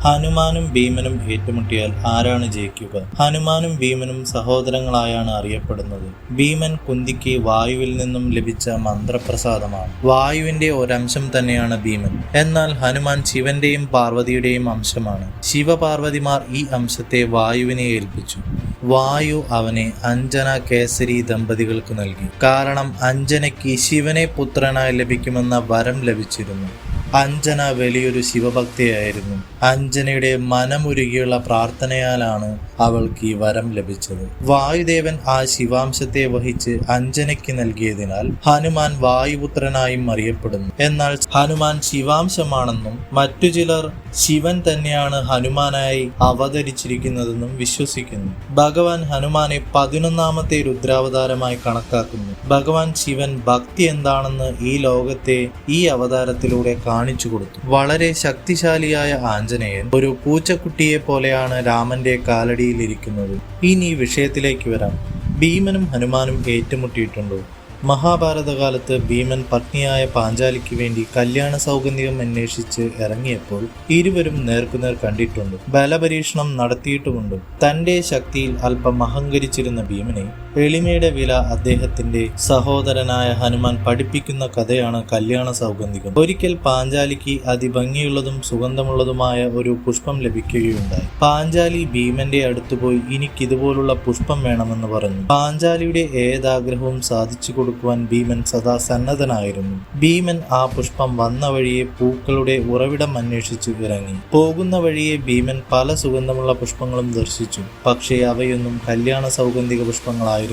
ഹനുമാനും ഭീമനും ഏറ്റുമുട്ടിയാൽ ആരാണ് ജയിക്കുക? ഹനുമാനും ഭീമനും സഹോദരങ്ങളായാണ് അറിയപ്പെടുന്നത്. ഭീമൻ കുന്തിക്ക് വായുവിൽ നിന്നും ലഭിച്ച മന്ത്രപ്രസാദമാണ്. വായുവിന്റെ ഒരംശം തന്നെയാണ് ഭീമൻ. എന്നാൽ ഹനുമാൻ ശിവന്റെയും പാർവതിയുടെയും അംശമാണ്. ശിവപാർവതിമാർ ഈ അംശത്തെ വായുവിനെ ഏൽപ്പിച്ചു. വായു അവനെ അഞ്ജന കേസരി ദമ്പതികൾക്ക് നൽകി. കാരണം അഞ്ജനയ്ക്ക് ശിവനെ പുത്രനായി ലഭിക്കുമെന്ന വരം ലഭിച്ചിരുന്നു. അഞ്ജന വലിയൊരു ശിവഭക്തയായിരുന്നു. അഞ്ജനയുടെ മനമുരുകിയുള്ള പ്രാർത്ഥനയാലാണ് അവൾക്ക് ഈ വരം ലഭിച്ചത്. വായുദേവൻ ആ ശിവാംശത്തെ വഹിച്ച് അഞ്ജനയ്ക്ക് നൽകിയതിനാൽ ഹനുമാൻ വായുപുത്രനായും അറിയപ്പെടുന്നു. എന്നാൽ ഹനുമാൻ ശിവാംശമാണെന്നും മറ്റു ചിലർ ശിവൻ തന്നെയാണ് ഹനുമാനായി അവതരിച്ചിരിക്കുന്നതെന്നും വിശ്വസിക്കുന്നു. ഭഗവാൻ ഹനുമാനെ 11ാമത്തെ രുദ്രാവതാരമായി കണക്കാക്കുന്നു. ഭഗവാൻ ശിവൻ ഭക്തി എന്താണെന്ന് ഈ ലോകത്തെ ഈ അവതാരത്തിലൂടെ കാണിച്ചു കൊടുത്തു. വളരെ ശക്തിശാലിയായ ആഞ്ജനേയൻ ഒരു പൂച്ചക്കുട്ടിയെ പോലെയാണ് രാമന്റെ കാലടിയിൽ ഇരിക്കുന്നത്. ഇനി വിഷയത്തിലേക്ക് വരാം. ഭീമനും ഹനുമാനും ഏറ്റുമുട്ടിയിട്ടുണ്ടോ? മഹാഭാരതകാലത്ത് ഭീമൻ പത്നിയായ പാഞ്ചാലിക്ക് വേണ്ടി കല്യാണ സൗഗന്ധികം അന്വേഷിച്ച് ഇറങ്ങിയപ്പോൾ ഇരുവരും നേർക്കുനേർ കണ്ടിട്ടുണ്ട്. ബലപരീക്ഷണം നടത്തിയിട്ടുമുണ്ട്. തന്റെ ശക്തിയിൽ അല്പം അഹങ്കരിച്ചിരുന്ന ഭീമനെ എളിമയുടെ വില അദ്ദേഹത്തിന്റെ സഹോദരനായ ഹനുമാൻ പഠിപ്പിക്കുന്ന കഥയാണ് കല്യാണ സൗഗന്ധികം. ഒരിക്കൽ പാഞ്ചാലിക്ക് അതിഭംഗിയുള്ളതും സുഗന്ധമുള്ളതുമായ ഒരു പുഷ്പം ലഭിക്കുകയുണ്ടായി. പാഞ്ചാലി ഭീമന്റെ അടുത്തുപോയി എനിക്കിതുപോലുള്ള പുഷ്പം വേണമെന്ന് പറഞ്ഞു. പാഞ്ചാലിയുടെ ഏതാഗ്രഹവും സാധിച്ചു കൊടുക്കുവാൻ ഭീമൻ സദാ സന്നദ്ധനായിരുന്നു. ഭീമൻ ആ പുഷ്പം വന്ന വഴിയെ പൂക്കളുടെ ഉറവിടം അന്വേഷിച്ചു ഇറങ്ങി. പോകുന്ന വഴിയെ ഭീമൻ പല സുഗന്ധമുള്ള പുഷ്പങ്ങളും ദർശിച്ചു. പക്ഷേ അവയൊന്നും കല്യാണ സൗഗന്ധിക പുഷ്പങ്ങളായിരുന്നില്ല.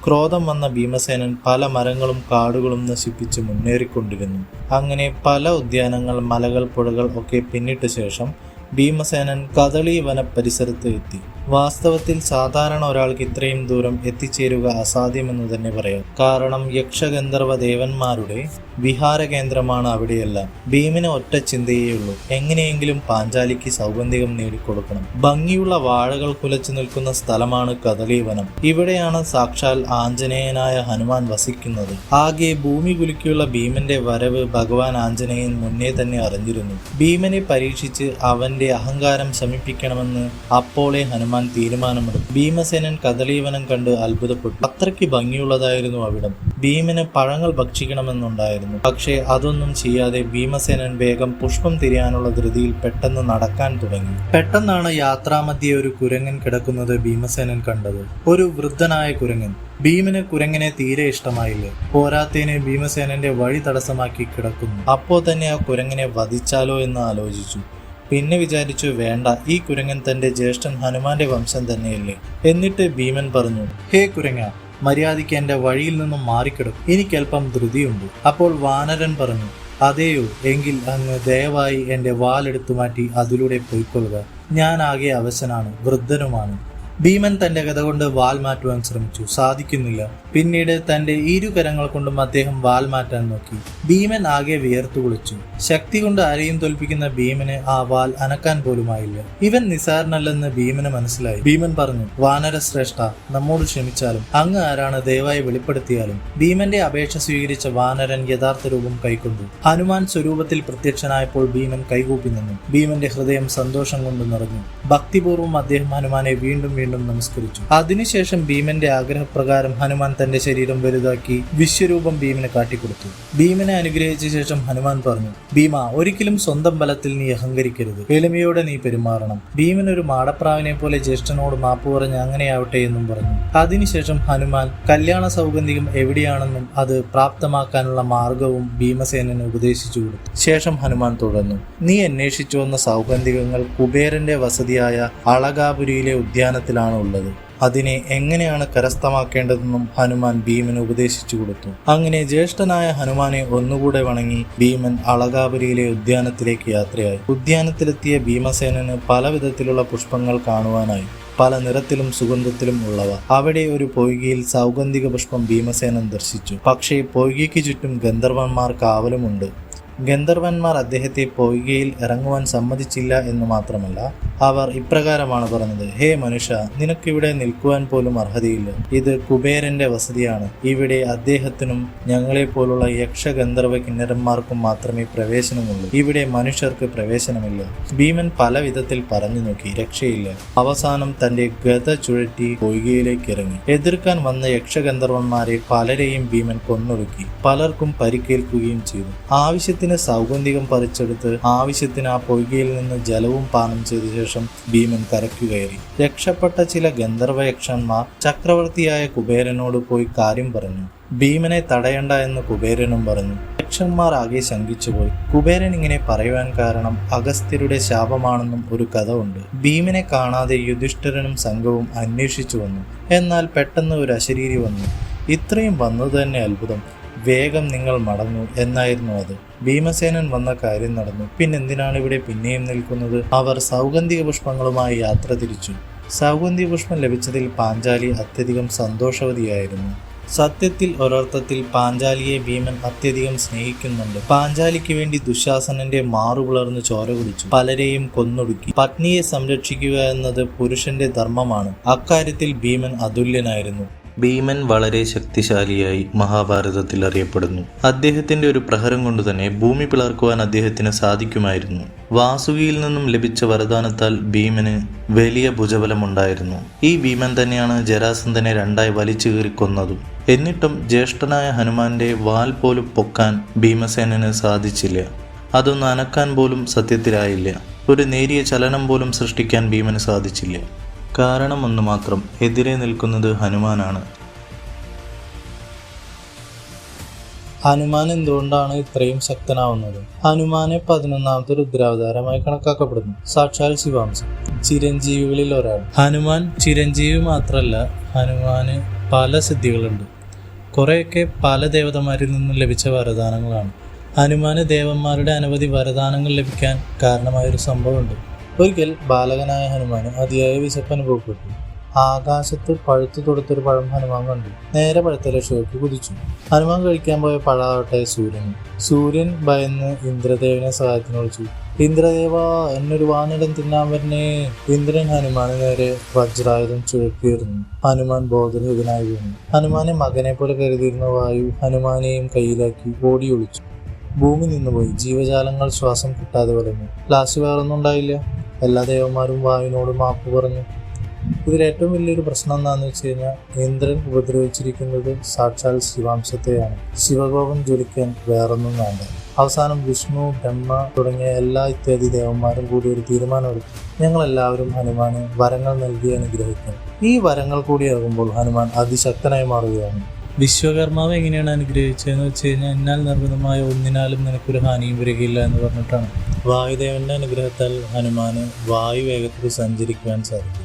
ക്രോധം വന്ന ഭീമസേനൻ പല മരങ്ങളും കാടുകളും നശിപ്പിച്ച് മുന്നേറിക്കൊണ്ടിരുന്നു. അങ്ങനെ പല ഉദ്യാനങ്ങൾ, മലകൾ, പുഴകൾ ഒക്കെ പിന്നിട്ട ശേഷം ഭീമസേനൻ കദളി വന പരിസരത്ത് എത്തി. വാസ്തവത്തിൽ സാധാരണ ഒരാൾക്ക് ഇത്രയും ദൂരം എത്തിച്ചേരുക അസാധ്യമെന്ന് തന്നെ പറയാം. കാരണം യക്ഷഗന്ധർവ ദേവന്മാരുടെ വിഹാര കേന്ദ്രമാണ് അവിടെയെല്ലാം. ഭീമന് ഒറ്റ ചിന്തയേയുള്ളൂ, എങ്ങനെയെങ്കിലും പാഞ്ചാലിക്ക് സൗഗന്ധികം നേടിക്കൊടുക്കണം. ഭംഗിയുള്ള വാഴകൾ കുലച്ചു നിൽക്കുന്ന സ്ഥലമാണ് കദളീവനം. ഇവിടെയാണ് സാക്ഷാൽ ആഞ്ജനേയനായ ഹനുമാൻ വസിക്കുന്നത്. ആകെ ഭൂമി കുലുക്കിയുള്ള ഭീമന്റെ വരവ് ഭഗവാൻ ആഞ്ജനേയൻ മുന്നേ തന്നെ അറിഞ്ഞിരുന്നു. ഭീമനെ പരീക്ഷിച്ച് അവന്റെ അഹങ്കാരം ശമിപ്പിക്കണമെന്ന് അപ്പോളെ ഹനുമാൻ തീരുമാനമെടുത്തു. ഭീമസേനൻ കദളീവനം കണ്ട് അത്ഭുതപ്പെട്ടു. അത്രയ്ക്ക് ഭംഗിയുള്ളതായിരുന്നു അവിടം. ഭീമന് പഴങ്ങൾ ഭക്ഷിക്കണമെന്നുണ്ടായിരുന്നു. പക്ഷേ അതൊന്നും ചെയ്യാതെ ഭീമസേനൻ വേഗം പുഷ്പം തിരയാനുള്ള ധൃതിയിൽ പെട്ടെന്ന് നടക്കാൻ തുടങ്ങി. പെട്ടെന്നാണ് യാത്രാമധ്യേ ഒരു കുരങ്ങൻ കിടക്കുന്നത് ഭീമസേനൻ കണ്ടത്. ഒരു വൃദ്ധനായ കുരങ്ങൻ. ഭീമന് കുരങ്ങനെ തീരെ ഇഷ്ടമായില്ല. പോരാത്തേന് ഭീമസേനന്റെ വഴി തടസ്സമാക്കി കിടക്കുന്നു. അപ്പോ തന്നെ ആ കുരങ്ങനെ വധിച്ചാലോ എന്ന് ആലോചിച്ചു. പിന്നെ വിചാരിച്ചു, വേണ്ട, ഈ കുരങ്ങൻ തന്റെ ജ്യേഷ്ഠൻ ഹനുമാന്റെ വംശം തന്നെയല്ലേ. എന്നിട്ട് ഭീമൻ പറഞ്ഞു, ഹേ കുരങ്ങ, മര്യാദയ്ക്ക് എന്റെ വഴിയിൽ നിന്നും മാറിക്കിടും, എനിക്കല്പം ധൃതിയുണ്ട്. അപ്പോൾ വാനരൻ പറഞ്ഞു, അതെയോ, എങ്കിൽ അങ്ങ് ദയവായി എന്റെ വാലെടുത്തു മാറ്റി അതിലൂടെ പോയിക്കൊള്ളുക. ഞാൻ ആകെ അവശനാണ്, വൃദ്ധനുമാണ്. ഭീമൻ തന്റെ കഥ കൊണ്ട് വാൽ മാറ്റുവാൻ ശ്രമിച്ചു. സാധിക്കുന്നില്ല. പിന്നീട് തന്റെ ഇരു കരങ്ങൾ കൊണ്ടും അദ്ദേഹം വാൽ മാറ്റാൻ നോക്കി. ഭീമൻ ആകെ വിയർത്തു കുളിച്ചു. ശക്തി കൊണ്ട് ആരെയും തോൽപ്പിക്കുന്ന ഭീമന് ആ വാൽ അനക്കാൻ പോലുമായില്ല. ഇവൻ നിസാരനല്ലെന്ന് ഭീമന് മനസ്സിലായി. ഭീമൻ പറഞ്ഞു, വാനര ശ്രേഷ്ഠ, നമ്മോട് ക്ഷമിച്ചാലും അങ്ങ് ആരാണ് ദയവായി വെളിപ്പെടുത്തിയാലും. ഭീമന്റെ അപേക്ഷ സ്വീകരിച്ച വാനരൻ യഥാർത്ഥ രൂപം കൈക്കൊണ്ടു. ഹനുമാൻ സ്വരൂപത്തിൽ പ്രത്യക്ഷനായപ്പോൾ ഭീമൻ കൈകൂപ്പി നിന്നു. ഭീമന്റെ ഹൃദയം സന്തോഷം കൊണ്ട് നിറഞ്ഞു. ഭക്തിപൂർവ്വം അദ്ദേഹം ഹനുമാനെ വീണ്ടും നമസ്കരിച്ചു. അതിനുശേഷം ഭീമന്റെ ആഗ്രഹപ്രകാരം ഹനുമാൻ തന്റെ ശരീരം വലുതാക്കി വിശ്വരൂപം ഭീമന് കാട്ടിക്കൊടുത്തു. ഭീമനെ അനുഗ്രഹിച്ച ശേഷം ഹനുമാൻ പറഞ്ഞു, ഭീമ, ഒരിക്കലും സ്വന്തം ബലത്തിൽ നീ അഹങ്കരിക്കരുത്. എളിമയോടെ നീ പെരുമാറണം. ഭീമൻ ഒരു മാടപ്രാവിനെ പോലെ ജ്യേഷ്ഠനോട് മാപ്പ് പറഞ്ഞ് അങ്ങനെയാവട്ടെ എന്നും പറഞ്ഞു. അതിനുശേഷം ഹനുമാൻ കല്യാണ സൗഗന്ധികം എവിടെയാണെന്നും അത് പ്രാപ്തമാക്കാനുള്ള മാർഗവും ഭീമസേനന് ഉപദേശിച്ചു കൊടുത്തു. ശേഷം ഹനുമാൻ തുടർന്നു, നീ അന്വേഷിച്ചു വന്ന സൗഗന്ധികങ്ങൾ കുബേരന്റെ വസതിയായ അളകാപുരിയിലെ ഉദ്യാനത്തിൽ ഉള്ളത്. അതിനെ എങ്ങനെയാണ് കരസ്ഥമാക്കേണ്ടതെന്നും ഹനുമാൻ ഭീമന് ഉപദേശിച്ചു കൊടുത്തു. അങ്ങനെ ജ്യേഷ്ഠനായ ഹനുമാനെ ഒന്നുകൂടെ വണങ്ങി ഭീമൻ അളകാപുരിയിലെ ഉദ്യാനത്തിലേക്ക് യാത്രയായി. ഉദ്യാനത്തിലെത്തിയ ഭീമസേനന് പല വിധത്തിലുള്ള പുഷ്പങ്ങൾ കാണുവാനായി, പല നിറത്തിലും സുഗന്ധത്തിലും ഉള്ളവ. അവിടെ ഒരു പൊയ്കയിൽ സൗഗന്ധിക പുഷ്പം ഭീമസേനൻ ദർശിച്ചു. പക്ഷേ പൊയ്കയ്ക്ക് ചുറ്റും ഗന്ധർവന്മാർ കാവലുമുണ്ട്. ഗന്ധർവന്മാർ അദ്ദേഹത്തെ പൊയ്കയിൽ ഇറങ്ങുവാൻ സമ്മതിച്ചില്ല എന്ന് മാത്രമല്ല, അവർ ഇപ്രകാരമാണ് പറഞ്ഞത്: ഹേ മനുഷ്യ, നിനക്കിവിടെ നിൽക്കുവാൻ പോലും അർഹതയില്ല. ഇത് കുബേരന്റെ വസതിയാണ്. ഇവിടെ അദ്ദേഹത്തിനും ഞങ്ങളെപ്പോലുള്ള യക്ഷഗന്ധർവ കിന്നരന്മാർക്കും മാത്രമേ പ്രവേശനമുള്ളൂ. ഇവിടെ മനുഷ്യർക്ക് പ്രവേശനമില്ല. ഭീമൻ പല വിധത്തിൽ പറഞ്ഞു നോക്കി, രക്ഷയില്ല. അവസാനം തന്റെ ഗദ ചുഴറ്റി പൊയ്കയിലേക്ക് ഇറങ്ങി. എതിർക്കാൻ വന്ന യക്ഷഗന്ധർവന്മാരെ പലരെയും ഭീമൻ കൊന്നൊടുക്കി. പലർക്കും പരിക്കേൽക്കുകയും ചെയ്തു. ആവശ്യത്തിന് സൗഗന്ധികം പറിച്ചെടുത്ത് ആവശ്യത്തിന് ആ പൊയ്കയിൽ നിന്ന് ജലവും പാനം ചെയ്ത ശേഷം ഭീമൻ കരയ്ക്കു കയറി. രക്ഷപ്പെട്ട ചില ഗന്ധർവ യക്ഷന്മാർ ചക്രവർത്തിയായ കുബേരനോട് പോയി കാര്യം പറഞ്ഞു. ഭീമനെ തടയണ്ട എന്ന് കുബേരനും പറഞ്ഞു. യക്ഷന്മാർ ആകെ ശങ്കിച്ചുപോയി. കുബേരൻ ഇങ്ങനെ പറയുവാൻ കാരണം അഗസ്ത്യരുടെ ശാപമാണെന്നും ഒരു കഥ ഉണ്ട്. ഭീമനെ കാണാതെ യുധിഷ്ഠിരനും സംഘവും അന്വേഷിച്ചു വന്നു. എന്നാൽ പെട്ടെന്ന് ഒരു അശരീരി വന്നു. ഇത്രയും വന്നത് തന്നെ അത്ഭുതം. വേഗം നിങ്ങൾ മടങ്ങൂ എന്നായിരുന്നു അത്. ഭീമസേനൻ വന്ന കാര്യം നടന്നു. പിന്നെന്തിനാണ് ഇവിടെ പിന്നെയും നിൽക്കുന്നത്? അവർ സൗഗന്ധിക പുഷ്പങ്ങളുമായി യാത്ര തിരിച്ചു. സൗഗന്ധിക പുഷ്പം ലഭിച്ചതിൽ പാഞ്ചാലി അത്യധികം സന്തോഷവതിയായിരുന്നു. സത്യത്തിൽ ഒരർത്ഥത്തിൽ പാഞ്ചാലിയെ ഭീമൻ അത്യധികം സ്നേഹിക്കുന്നുണ്ട്. പാഞ്ചാലിക്ക് വേണ്ടി ദുശാസനന്റെ മാറുപിളർന്ന് ചോര കുടിച്ചു. പലരെയും കൊന്നൊടുക്കി. പത്നിയെ സംരക്ഷിക്കുക എന്നത് പുരുഷന്റെ ധർമ്മമാണ്. അക്കാര്യത്തിൽ ഭീമൻ അതുല്യനായിരുന്നു. ഭീമൻ വളരെ ശക്തിശാലിയായി മഹാഭാരതത്തിൽ അറിയപ്പെടുന്നു. അദ്ദേഹത്തിന്റെ ഒരു പ്രഹരം കൊണ്ട് തന്നെ ഭൂമി പിളർക്കുവാൻ അദ്ദേഹത്തിന് സാധിക്കുമായിരുന്നു. വാസുകിയിൽ നിന്നും ലഭിച്ച വരദാനത്താൽ ഭീമന് വലിയ ഭുജബലമുണ്ടായിരുന്നു. ഈ ഭീമൻ തന്നെയാണ് ജരാസന്ധനെ രണ്ടായി വലിച്ചു കീറി കൊന്നതും. എന്നിട്ടും ജ്യേഷ്ഠനായ ഹനുമാന്റെ വാൽ പോലും പൊക്കാൻ ഭീമസേനന് സാധിച്ചില്ല. അതൊന്ന് അനക്കാൻ പോലും സത്യത്തിലായില്ല. ഒരു നേരിയ ചലനം പോലും സൃഷ്ടിക്കാൻ ഭീമന് സാധിച്ചില്ല. കാരണം ഒന്ന് മാത്രം: എതിരെ നിൽക്കുന്നത് ഹനുമാനാണ്. ഹനുമാൻ എന്തുകൊണ്ടാണ് ഇത്രയും ശക്തനാവുന്നത്? ഹനുമാനെ 11ാമത്തെ രുദ്രാവതാരമായി കണക്കാക്കപ്പെടുന്നു. സാക്ഷാൽ ശിവാംശം, ചിരഞ്ജീവികളിൽ ഒരാൾ. ഹനുമാൻ ചിരഞ്ജീവി മാത്രമല്ല, ഹനുമാന് പല സിദ്ധികളുണ്ട്. കുറേയൊക്കെ പല ദേവതമാരിൽ നിന്നും ലഭിച്ച വരദാനങ്ങളാണ്. ഹനുമാന് ദേവന്മാരുടെ അനവധി വരദാനങ്ങൾ ലഭിക്കാൻ കാരണമായൊരു സംഭവമുണ്ട്. ഒരിക്കൽ ബാലകനായ ഹനുമാന് അതിയായ വിശപ്പ് അനുഭവപ്പെട്ടു. ആകാശത്ത് പഴുത്തു തൊടുത്തൊരു പഴം ഹനുമാൻ കണ്ടു. നേരെ പഴുത്ത ലക്ഷ്യക്ക് കുതിച്ചു. ഹനുമാൻ കഴിക്കാൻ പോയ പഴാവട്ടെ സൂര്യന്. സൂര്യൻ ഭയന്ന് ഇന്ദ്രദേവനെ സഹായത്തിന് വിളിച്ചു. ഇന്ദ്രദേവ, എന്നൊരു വാനിടം തിന്നാൻ വരണേ. ഇന്ദ്രൻ ഹനുമാന് നേരെ വജ്രായുധം ചുഴക്കിയിരുന്നു. ഹനുമാൻ ബോധരഹിതനായി വീണു. ഹനുമാനെ മകനെ പോലെ കരുതിയിരുന്ന വായു ഹനുമാനെയും കയ്യിലാക്കി ഓടി ഒളിച്ചു. ഭൂമി നിന്നുപോയി. ജീവജാലങ്ങൾ ശ്വാസം കിട്ടാതെ വലഞ്ഞു. ലാസ്റ്റ് വേറൊന്നും ഉണ്ടായില്ല. എല്ലാ ദേവന്മാരും വായുവിനോട് മാപ്പ് പറഞ്ഞു. ഇതിലേറ്റവും വലിയൊരു പ്രശ്നം എന്താണെന്ന് വെച്ച് കഴിഞ്ഞാൽ, ഇന്ദ്രൻ ഉപദ്രവിച്ചിരിക്കുന്നത് സാക്ഷാൽ ശിവാംശത്തെയാണ്. ശിവകോപം ജ്വലിക്കാൻ വേറൊന്നും വേണ്ട. അവസാനം വിഷ്ണു, ബ്രഹ്മ തുടങ്ങിയ എല്ലാ ഇത്യാദി ദേവന്മാരും കൂടി ഒരു തീരുമാനമെടുത്തു: ഞങ്ങളെല്ലാവരും ഹനുമാന് വരങ്ങൾ നൽകി അനുഗ്രഹിക്കും. ഈ വരങ്ങൾ കൂടിയാകുമ്പോൾ ഹനുമാൻ അതിശക്തനായി മാറുകയാണ്. വിശ്വകർമാവ് എങ്ങനെയാണ് അനുഗ്രഹിച്ചതെന്ന് വെച്ച് കഴിഞ്ഞാൽ, എന്നാൽ നിർമ്മിതമായ ഒന്നിനാലും നിനക്കൊരു ഹാനിയും വരികയില്ല എന്ന് പറഞ്ഞിട്ടാണ്. വായുദേവന്റെ അനുഗ്രഹത്താൽ ഹനുമാന് വായുവേഗത്തിൽ സഞ്ചരിക്കുവാൻ സാധിക്കും.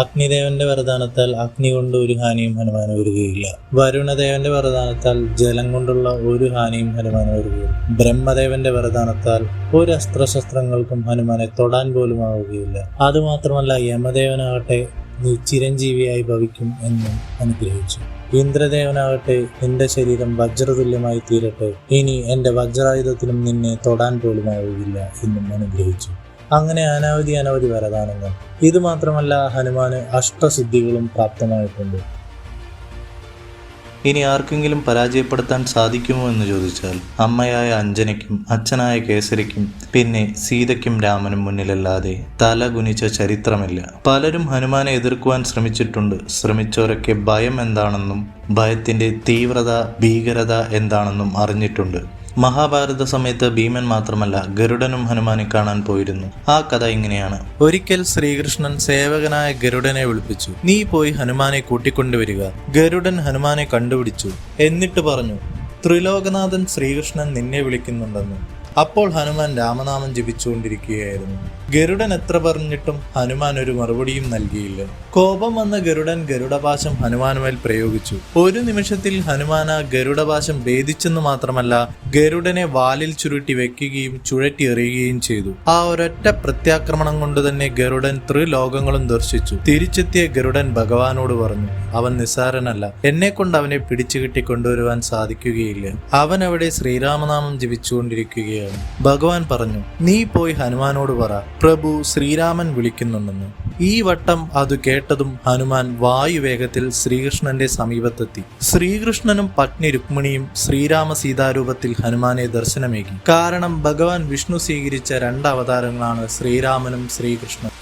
അഗ്നിദേവന്റെ വരദാനത്താൽ അഗ്നി കൊണ്ട് ഒരു ഹാനിയും ഹനുമാന് വരികയില്ല. വരുണദേവന്റെ വരദാനത്താൽ ജലം കൊണ്ടുള്ള ഒരു ഹാനിയും ഹനുമാന് വരികയില്ല. ബ്രഹ്മദേവന്റെ വരദാനത്താൽ ഒരു അസ്ത്രശസ്ത്രങ്ങൾക്കും ഹനുമാനെ തൊടാൻ പോലും ആവുകയില്ല. അതുമാത്രമല്ല, യമദേവനാകട്ടെ നീ ചിരഞ്ജീവിയായി ഭവിക്കും എന്നും അനുഗ്രഹിച്ചു. ഇന്ദ്രദേവനാകട്ടെ, നിന്റെ ശരീരം വജ്രതുല്യമായി തീരട്ടെ, ഇനി എന്റെ വജ്രായുധത്തിനും നിന്നെ തൊടാൻ പോലും ആവുകയില്ല എന്നും അനുഗ്രഹിച്ചു. അങ്ങനെ അനവധി വരദാനങ്ങൾ. ഇത് മാത്രമല്ല, ഹനുമാന് അഷ്ടസിദ്ധികളും പ്രാപ്തമായിട്ടുണ്ട്. ഇനി ആർക്കെങ്കിലും പരാജയപ്പെടുത്താൻ സാധിക്കുമോ എന്ന് ചോദിച്ചാൽ, അമ്മയായ അഞ്ജനയ്ക്കും അച്ഛനായ കേസരിക്കും പിന്നെ സീതയ്ക്കും രാമനും മുന്നിലല്ലാതെ തല കുനിച്ച ചരിത്രമില്ല. പലരും ഹനുമാനെ എതിർക്കുവാൻ ശ്രമിച്ചിട്ടുണ്ട്. ശ്രമിച്ചവരൊക്കെ ഭയം എന്താണെന്നും ഭയത്തിന്റെ തീവ്രത, ഭീകരത എന്താണെന്നും അറിഞ്ഞിട്ടുണ്ട്. മഹാഭാരത സമയത്ത് ഭീമൻ മാത്രമല്ല, ഗരുഡനും ഹനുമാനെ കാണാൻ പോയിരുന്നു. ആ കഥ ഇങ്ങനെയാണ്. ഒരിക്കൽ ശ്രീകൃഷ്ണൻ സേവകനായ ഗരുഡനെ വിളിപ്പിച്ചു. നീ പോയി ഹനുമാനെ കൂട്ടിക്കൊണ്ടുവരിക. ഗരുഡൻ ഹനുമാനെ കണ്ടുപിടിച്ചു. എന്നിട്ട് പറഞ്ഞു, ത്രിലോകനാഥൻ ശ്രീകൃഷ്ണൻ നിന്നെ വിളിക്കുന്നുണ്ടെന്ന്. അപ്പോൾ ഹനുമാൻ രാമനാമം ജപിച്ചുകൊണ്ടിരിക്കുകയായിരുന്നു. ഗരുഡൻ എത്ര പറഞ്ഞിട്ടും ഹനുമാൻ ഒരു മറുപടിയും നൽകിയില്ല. കോപം വന്ന ഗരുഡൻ ഗരുഡപാശം ഹനുമാനുമേൽ പ്രയോഗിച്ചു. ഒരു നിമിഷത്തിൽ ഹനുമാൻ ആ ഗരുഡപാശം ഭേദിച്ചെന്ന് മാത്രമല്ല, ഗരുഡനെ വാലിൽ ചുരുട്ടി വെക്കുകയും ചുഴറ്റി എറിയുകയും ചെയ്തു. ആ ഒരൊറ്റ പ്രത്യാക്രമണം കൊണ്ട് തന്നെ ഗരുഡൻ ത്രിലോകങ്ങളും ദർശിച്ചു. തിരിച്ചെത്തിയ ഗരുഡൻ ഭഗവാനോട് പറഞ്ഞു, അവൻ നിസ്സാരനല്ല, എന്നെ കൊണ്ട് അവനെ പിടിച്ചു കെട്ടി കൊണ്ടുവരുവാൻ സാധിക്കുകയില്ല. അവൻ അവിടെ ശ്രീരാമനാമം ജപിച്ചുകൊണ്ടിരിക്കുകയാണ്. ഭഗവാൻ പറഞ്ഞു, നീ പോയി ഹനുമാനോട് പറ, പ്രഭു ശ്രീരാമൻ വിളിക്കുന്നുണ്ടെന്ന്. ഈ വട്ടം അത് കേട്ടതും ഹനുമാൻ വായുവേഗത്തിൽ ശ്രീകൃഷ്ണന്റെ സമീപത്തെത്തി. ശ്രീകൃഷ്ണനും പത്നി രുക്മിണിയും ശ്രീരാമ സീതാരൂപത്തിൽ ഹനുമാനെ ദർശനമേകി. കാരണം ഭഗവാൻ വിഷ്ണു സ്വീകരിച്ച 2 അവതാരങ്ങളാണ് ശ്രീരാമനും ശ്രീകൃഷ്ണനും.